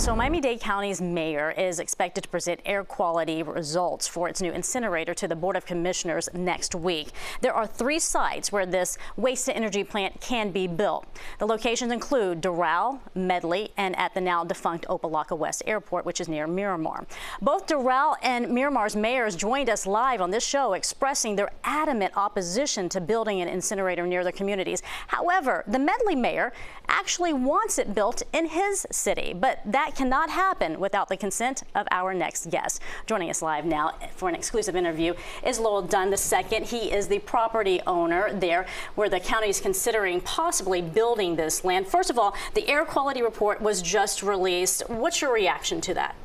So Miami-Dade County's mayor is expected to present air quality results for its new incinerator to the Board of Commissioners next week. There are 3 sites where this waste-to-energy plant can be built. The locations include Doral, Medley, and at the now defunct Opa-locka West Airport, which is near Miramar. Both Doral and Miramar's mayors joined us live on this show expressing their adamant opposition to building an incinerator near their communities. However, the Medley mayor actually wants it built in his city, but that cannot happen without the consent of our next guest. Joining us live now for an exclusive interview is Lowell Dunn II. He is the property owner there where the county is considering possibly building this land. First of all, the air quality report was just released. What's your reaction to that?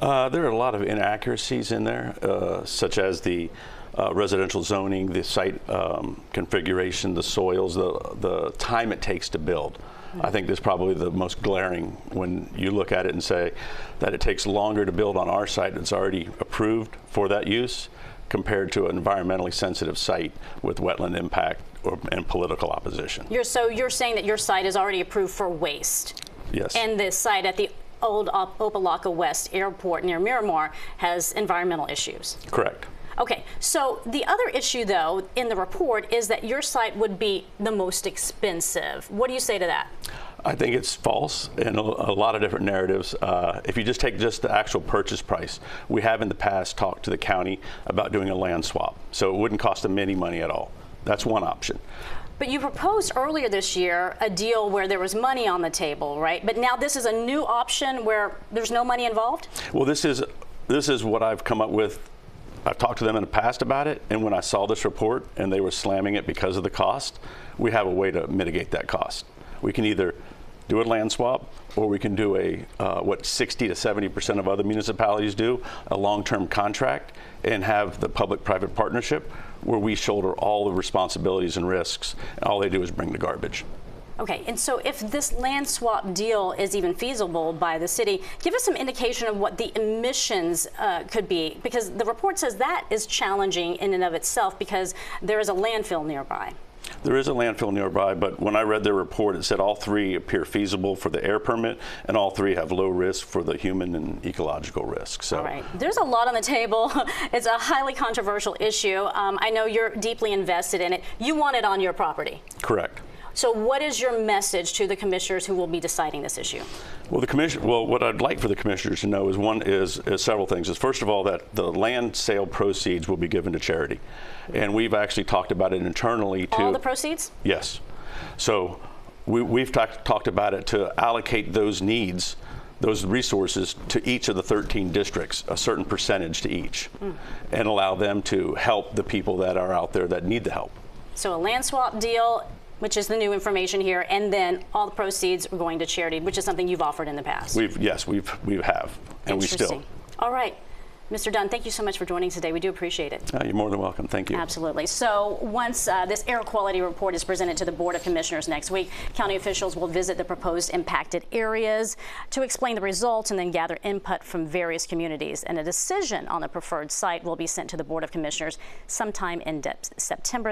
There are a lot of inaccuracies in there, such as the residential zoning, the site configuration, the soils, the time it takes to build. I think that's probably the most glaring when you look at it and say that it takes longer to build on our site that's already approved for that use compared to an environmentally sensitive site with wetland impact and political opposition. So you're saying that your site is already approved for waste? Yes. And this site at the old Opa-locka West Airport near Miramar has environmental issues? Correct. Okay, so the other issue, though, in the report is that your site would be the most expensive. What do you say to that? I think it's false in a lot of different narratives. If you just take the actual purchase price, we have in the past talked to the county about doing a land swap, so it wouldn't cost them any money at all. That's one option. But you proposed earlier this year a deal where there was money on the table, right? But now this is a new option where there's no money involved? Well, this is what I've come up with. I've talked to them in the past about it, and when I saw this report and they were slamming it because of the cost, we have a way to mitigate that cost. We can either do a land swap, or we can do what 60 to 70% of other municipalities do, a long-term contract, and have the public-private partnership where we shoulder all the responsibilities and risks, and all they do is bring the garbage. Okay, and so if this land swap deal is even feasible by the city, give us some indication of what the emissions could be, because the report says that is challenging in and of itself because there is a landfill nearby. There is a landfill nearby, but when I read their report, it said all 3 appear feasible for the air permit, and all 3 have low risk for the human and ecological risk. So, all right, there's a lot on the table. It's a highly controversial issue. I know you're deeply invested in it. You want it on your property. Correct. So what is your message to the commissioners who will be deciding this issue? Well, what I'd like for the commissioners to know is several things. First of all, that the land sale proceeds will be given to charity. And we've actually talked about it internally to— All the proceeds? Yes. So we've talked about it to allocate those needs, those resources to each of the 13 districts, a certain percentage to each, and allow them to help the people that are out there that need the help. So a land swap deal, which is the new information here, and then all the proceeds are going to charity, which is something you've offered in the past. Yes, we have, and we still. All right. Mr. Dunn, thank you so much for joining us today. We do appreciate it. You're more than welcome. Thank you. Absolutely. So once this air quality report is presented to the Board of Commissioners next week, county officials will visit the proposed impacted areas to explain the results and then gather input from various communities. And a decision on the preferred site will be sent to the Board of Commissioners sometime in September.